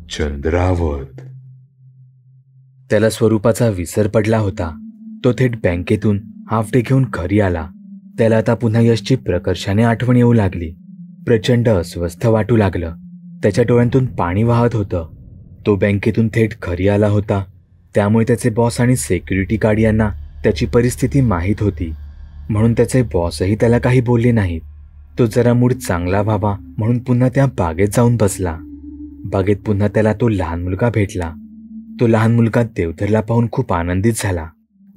चंद्रावत. त्याला स्वरूपाचा विसर पडला होता. तो थेट बँकेतून हाफ डे घेऊन घरी आला. त्याला आता पुन्हा यशची प्रकर्षाने आठवण येऊ लागली. प्रचंड अस्वस्थ वाटू लागलं. त्याच्या डोळ्यांतून पाणी वाहत होतं. तो बँकेतून थेट घरी आला होता, त्यामुळे त्याचे बॉस आणि सिक्युरिटी गार्ड यांना त्याची परिस्थिती माहीत होती. म्हणून त्याचे बॉसही त्याला काही बोलले नाहीत. तो जरा मूड चांगला व्हावा म्हणून पुन्हा त्या बागेत जाऊन बसला. बागेत पुन्हा त्याला तो लहान मुलगा भेटला. तो लहान मुलगा देवधरला पाहून खूप आनंदित झाला.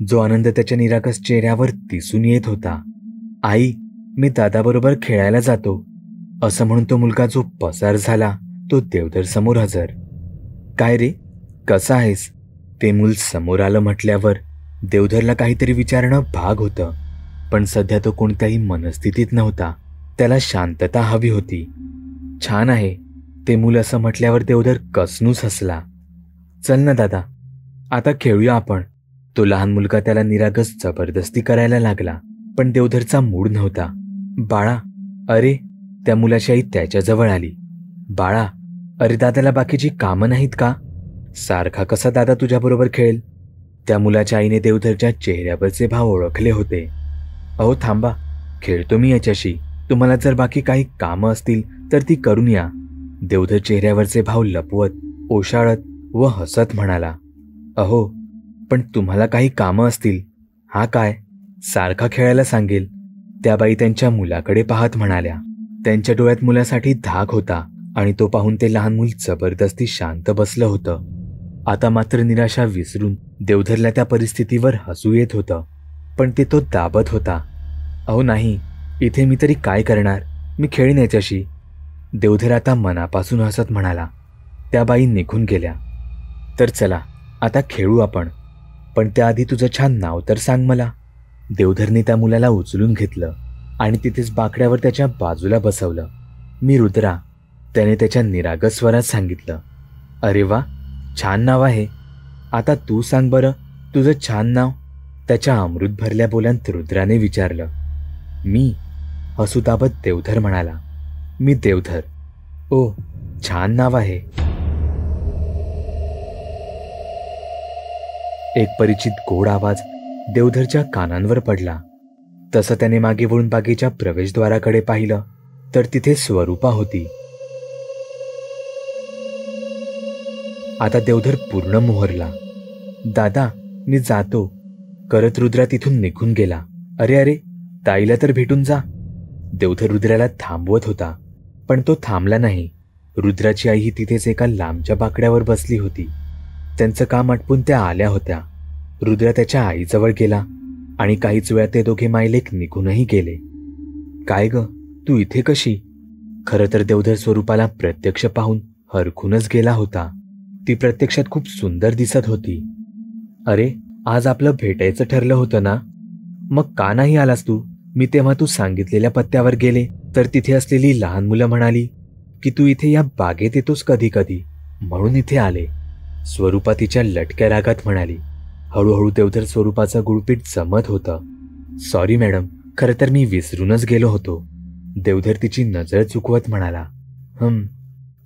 जो आनंद त्याच्या निरागस चेहऱ्यावर दिसून येत होता. आई, मी दादाबरोबर खेळायला जातो, असं म्हणून तो मुलगा जो पसार झाला तो देवधर समोर हजर. काय रे, कसा आहेस? ते मूल समोर आलं म्हटल्यावर देवधरला काहीतरी विचारणं भाग होतं, पण सध्या तो कोणत्याही मनस्थितीत नव्हता. त्याला शांतता हवी होती. छान आहे, ते मूल असं म्हटल्यावर देवधर कसनूच हसला. चल ना दादा, आता खेळूया आपण. तो लहान मुलगा त्याला निरागस जबरदस्ती करायला लागला, पण देवधरचा मूड नव्हता. बाळा, अरे, त्या मुलाची आई त्याच्याजवळ आली. बाळा, अरे दादाला बाकीची कामं नाहीत का? सारखा कसा दादा तुझ्याबरोबर खेळेल? त्या मुलाच्या आईने देवधरच्या चेहऱ्यावरचे भाव ओळखले होते. अहो थांबा, खेळतो मी याच्याशी. तुम्हाला जर बाकी काही कामं असतील तर ती करून या. देवधर चेहऱ्यावरचे भाव लपवत, ओशाळत व हसत म्हणाला. अहो, पण तुम्हाला काही कामं असतील. हा काय, सारखा खेळायला सांगेल? त्या बाई त्यांच्या मुलाकडे पाहत म्हणाल्या. त्यांच्या डोळ्यात मुलासाठी धाक होता आणि तो पाहून ते लहान मूल जबरदस्ती शांत बसलं होतं. आता मात्र निराशा विसरून देवधरला त्या परिस्थितीवर हसू येत होतं, पण ते तो दाबत होता. अहो नाही, इथे मी तरी काय करणार, मी खेळीन याच्याशी. देवधर आता मनापासून हसत म्हणाला. त्या बाई निघून गेल्या. तर चला आता खेळू आपण, पण त्याआधी तुझं छान नाव तर सांग मला. देवधरने त्या मुलाला उचलून घेतलं आणि तिथेच बाकड्यावर त्याच्या बाजूला बसवलं. मी रुद्रा, त्याने त्याच्या निरागस स्वरात सांगितलं. अरे वा, छान नाव आहे. आता तू सांग बरं, तुझं छान नाव? त्याच्या अमृत भरल्या बोलांत रुद्राने विचारलं. मी, हसू दाबत देवधर म्हणाला. मी देवधर. ओ, छान नाव आहे. एक परिचित गोड आवाज देवधरच्या कानांवर पडला. तसं त्याने मागे वळून बागेच्या प्रवेशद्वाराकडे पाहिलं तर तिथे स्वरूपा होती. आता देवधर पूर्ण मोहरला. दादा, मी जातो, करत रुद्रा तिथून निघून गेला. अरे अरे, ताईला तर भेटून जा. देवधर रुद्राला थांबवत होता, पण तो थांबला नाही. रुद्राची आई ही तिथेच एका लांबच्या बाकड्यावर बसली होती. त्यांचं काम आटपून त्या आल्या होत्या. रुद्रा त्याच्या आईजवळ गेला आणि काहीच वेळा ते दोघे मायलेक निघूनही गेले. काय ग, तू इथे कशी? खरं तर देवधर स्वरूपाला प्रत्यक्ष पाहून हरखूनच गेला होता. ती प्रत्यक्षात खूप सुंदर दिसत होती. अरे, आज आपलं भेटायचं ठरलं होतं ना, मग का नाही आलास तू? मी तेव्हा तू सांगितलेल्या पत्त्यावर गेले तर तिथे असलेली लहान मुलं म्हणाली की तू इथे या बागेत येतोस कधी कधी, म्हणून इथे आले. स्वरूपा तिच्या लटक्या रागात म्हणाली. हळूहळू देवधर स्वरूपाचं गुळपीट जमत होतं. सॉरी मॅडम, खरं तर मी विसरूनच गेलो होतो. देवधर तिची नजर चुकवत म्हणाला.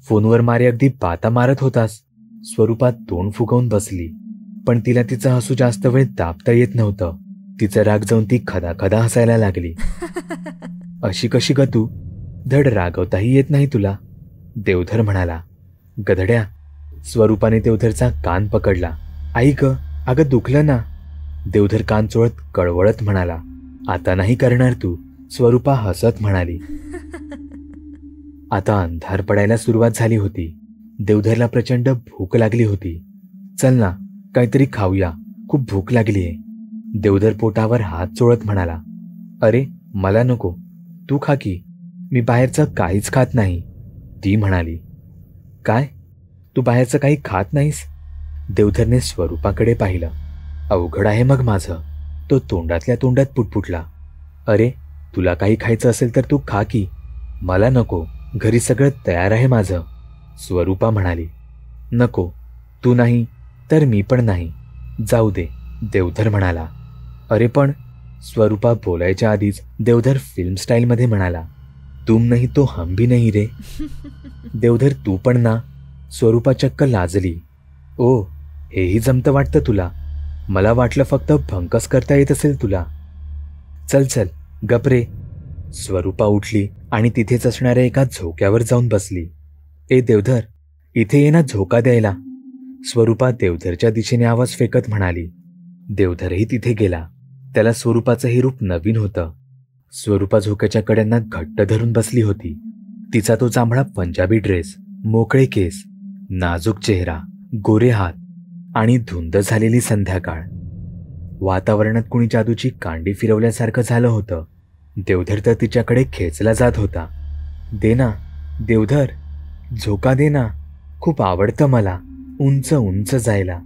फोनवर मारे अगदी बाता मारत होतास. स्वरूपात तोंड फुगवून बसली, पण तिला तिचं हसू जास्त वेळ दाबता येत नव्हतं. तिचा राग जाऊन ती खदाखदा हसायला लागली. अशी कशी ग तू? धड रागवताही येत नाही तुला? देवधर म्हणाला. गधड्या, स्वरूपाने देवधरचा कान पकडला. आई ग, अगं दुखलं ना. देवधर कान चोळत कळवळत म्हणाला. आता नाही करणार तू, स्वरूपा हसत म्हणाली. आता अंधार पडायला सुरुवात झाली होती. देवधरला प्रचंड भूक लागली होती. चल ना, काहीतरी खाऊया, खूप भूक लागलीये. देवधर पोटावर हात चोळत म्हणाला. अरे, मला नको, तू खा की, मी बाहेरचं काहीच खात नाही, ती म्हणाली. काय, तू बाहेरचं काही खात नाहीस? देवधरने स्वरूपाकडे पाहिलं. अवघड आहे मग माझं, तो तोंडातल्या तोंडात पुटपुटला. अरे, तुला काही खायचं असेल तर तू खा की, मला नको, घरी सगळं तयार आहे माझं, स्वरूपा म्हणाली. नको, तू नाही तर मी पण नाही, जाऊ दे, देवधर म्हणाला. अरे पण, स्वरूपा बोलायच्या आधीच देवधर फिल्म स्टाईलमध्ये म्हणाला. तुम नहीं तो हम भी नहीं रे. देवधर तू पण ना. स्वरूपा चक्क लाजली. ओ, हेही जमतं वाटतं तुला. मला वाटलं फक्त भंकस करता येत असेल तुला. चल चल गप रे. स्वरूपा उठली आणि तिथेच असणाऱ्या एका झोक्यावर जाऊन बसली. ए देवधर, इथे ये ना झोका द्यायला. स्वरूपा देवधरच्या दिशेने आवाज फेकत म्हणाली. देवधरही तिथे गेला. त्याला स्वरूपाचं हे रूप नवीन होतं. स्वरूपा झोक्याच्या कड्यांना घट्ट धरून बसली होती. तिचा तो जांभळा पंजाबी ड्रेस, मोकळे केस, नाजूक चेहरा, गोरे हात आणि धुंद झालेली संध्याकाळ. वातावरणात कुणी जादूची कांडी फिरवल्यासारखं झालं होतं. देवधर तर तिच्याकडे खेचला जात होता. दे ना देवधर, झोका दे ना. खूप आवडतं मला उंच उंच जायला.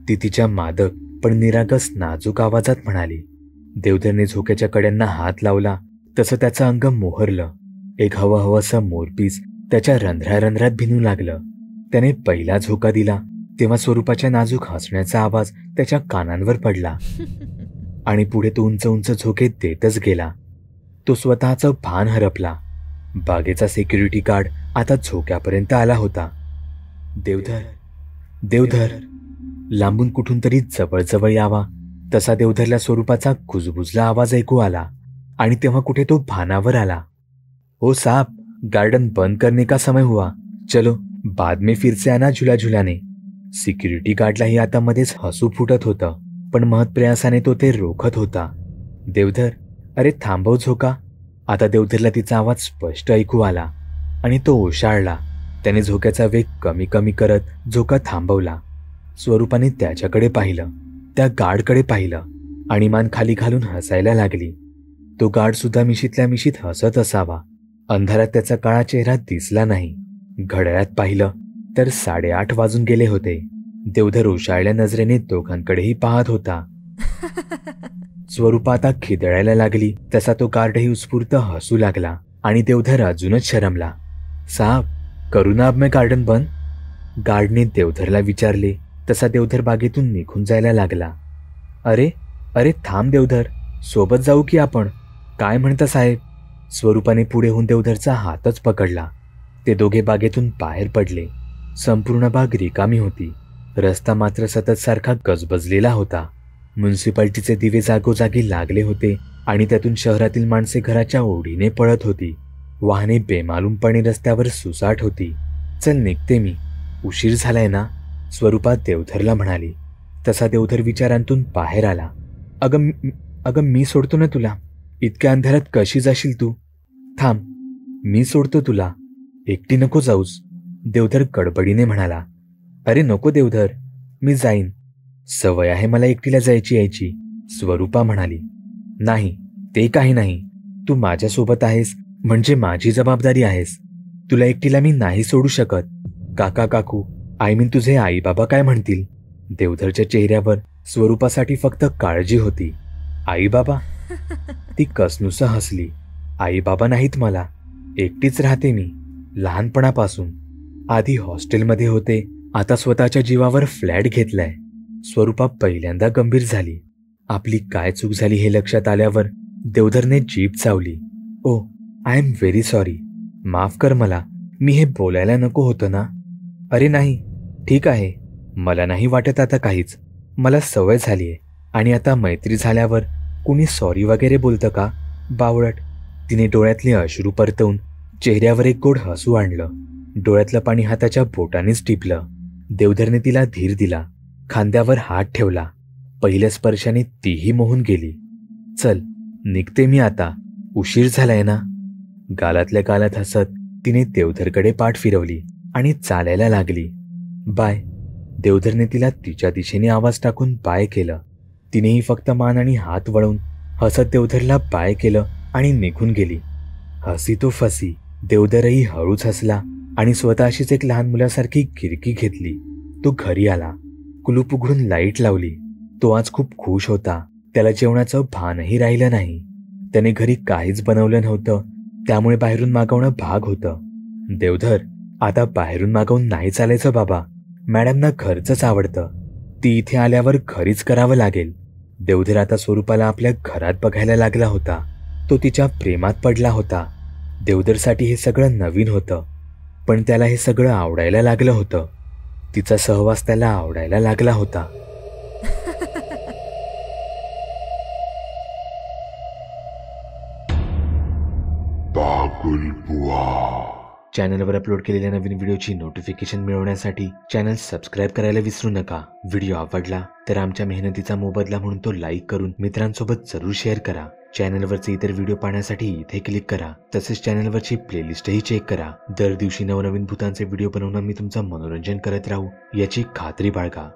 ती तिच्या मादक पण निरागस नाजूक आवाजात म्हणाली. देवधरने झोक्याच्या कड्यांना हात लावला तसं त्याचं अंग मोहरलं. एक हवंहवंसं मोरपीस त्याच्या रंध्रारंध्रात भिनू लागलं. त्याने पहिला झोका दिला तेव्हा स्वरूपाच्या नाजूक हसण्याचा आवाज त्याच्या कानांवर पडला आणि पुढे तो उंच उंच झोके देतच गेला. तो स्वतःचं भान हरपला. बागेचा सिक्युरिटी गार्ड आता झोक्यापर्यंत आला होता. देवधर, देवधर. लांबून कुठून तरी जवळजवळ यावा तसा देवधरला स्वरूपाचा कुजबुजला आवाज ऐकू आला आणि तेव्हा कुठे तो भानावर आला. ओ साहब, गार्डन बंद करने का समय हुआ. चलो बाद में फिर से आना झुला झुलाने. सिक्युरिटी गार्डलाही आता मध्येच हसू फुटत होतं, पण महत्प्रयासाने तो ते रोखत होता. देवधर, अरे थांबव झोका. आता देवधरला तिचा आवाज स्पष्ट ऐकू आला आणि तो ओशाळला. त्याने झोक्याचा वेग कमी कमी करत झोका थांबवला. स्वरूपाने त्याच्याकडे पाहिलं, त्या गार्डकडे पाहिलं आणि मान खाली घालून हसायला लागली. तो गार्ड सुद्धा मिशीतल्या मिशीत हसत असावा. अंधारात त्याचा काळा चेहरा दिसला नाही. घड्याळात पाहिलं तर 8:30 वाजून गेले होते. देवधर ओशाळल्या नजरेने दोघांकडेही पाहत होता. स्वरूपा आता खिदळायला लागली तसा तो गार्डही उत्स्फूर्त हसू लागला आणि देवधर अजूनच शरमला. साहब, करू ना अब मैं गार्डन बंद. गार्डने देवधरला विचारले तसा देवधर बागेतून निघून जायला लागला. अरे अरे थांब देवधर, सोबत जाऊ की आपण. काय म्हणता साहेब. स्वरूपाने पुढे होऊन देवधरचा हातच पकडला. ते दोघे बागेतून बाहेर पडले. संपूर्ण बाग रिकामी होती. रस्ता मात्र सतत सारखा गजबजलेला होता. म्युन्सिपाल्टीचे दिवे जागोजागी लागले होते आणि त्यातून शहरातील माणसे घराच्या ओढीने पळत होती. वाहने बेमालूमपणे रस्त्यावर सुसाट होती. चल निघते मी, उशीर झालाय ना, स्वरूपा देवधरला म्हणाली. तसा देवधर विचारांतून बाहेर आला. अगं मी सोडतो ना तुला. इतक्या अंधारात कशी जाशील तू. थांब, मी सोडतो तुला. एकटी नको जाऊस, देवधर गडबडीने म्हणाला. अरे नको देवधर, मी जाईन. सवय आहे मला एकटीला जायची यायची, स्वरूपा म्हणाली. नाही, ते काही नाही. तू माझ्यासोबत आहेस म्हणजे माझी जबाबदारी आहेस. तुला एकटीला मी नाही सोडू शकत. काका काकू, आय मीन तुझे आई बाबा काय म्हणतील. देवधरच्या चेहऱ्यावर स्वरूपासाठी फक्त काळजी होती. आई बाबा. ती कसनुसं हसली. आई बाबा नाहीत मला. एकटीच राहते मी लहानपणापासून. आधी हॉस्टेलमध्ये होते, आता स्वतःच्या जीवावर फ्लॅट घेतलाय. स्वरूपा पहिल्यांदा गंभीर झाली. आपली काय चूक झाली हे लक्षात आल्यावर देवधरने जीभ चावली. ओ, आय एम व्हेरी सॉरी. माफ कर मला. मी हे बोलायला नको होतं ना. अरे नाही, ठीक आहे. मला नाही वाटत आता काहीच. मला सवय झालीये आणि आता मैत्री झाल्यावर कुणी सॉरी वगैरे बोलतं का. बावळट. तिने डोळ्यातले अश्रू परतवून चेहऱ्यावर एक गोड हसू आणलं. डोळ्यातलं पाणी हाताच्या बोटानेच टिपलं. देवधरने तिला धीर दिला. खांद्यावर हात ठेवला. पहिल्या स्पर्शाने तीही मोहून गेली. चल निघते मी आता, उशीर झालाय ना. गालातल्या गालात हसत तिने देवधरकडे पाठ फिरवली आणि चालायला लागली. बाय. देवधरने तिला तिच्या दिशेने आवाज टाकून बाय केलं. तिनेही फक्त मान आणि हात वळवून हसत देवधरला बाय केलं आणि निघून गेली. हसी तो फसी. देवधरही हळूच हसला आणि स्वतःशीच एक लहान मुलासारखी गिरकी घेतली. तो घरी आला. कुलूप उघडून लाईट लावली. तो आज खूप खुश होता. त्याला जेवणाचं भानही राहिलं नाही. त्याने घरी काहीच बनवलं नव्हतं, त्यामुळे बाहेरून मागवणं भाग होतं. देवधर, आता बाहेरून मागवून नाही चालायचं बाबा. मॅडमना घरचंच आवडतं. ती इथे आल्यावर घरीच करावं लागेल. देवधर आता स्वरूपाला आपल्या घरात बघायला लागला होता. तो तिच्या प्रेमात पडला होता. देवदरसाठी हे सगळं नवीन होतं, पण त्याला हे सगळं आवडायला लागलं होतं. तिचा सहवास त्याला आवडायला लागला होता. चॅनलवर अपलोड केलेल्या नवीन व्हिडिओची नोटिफिकेशन मिळवण्यासाठी चॅनल सबस्क्राईब करायला विसरू नका. व्हिडिओ आवडला तर आमच्या मेहनतीचा मोबदला म्हणून तो लाईक करून मित्रांसोबत जरूर शेअर करा. चॅनलवरचे इतर व्हिडिओ पाहण्यासाठी इथे क्लिक करा. तसेच चॅनलवरची प्लेलिस्टही चेक करा. दर दिवशी नवनवीन भूतांचे व्हिडिओ बनवून मी तुमचं मनोरंजन करत राहू याची खात्री बाळगा.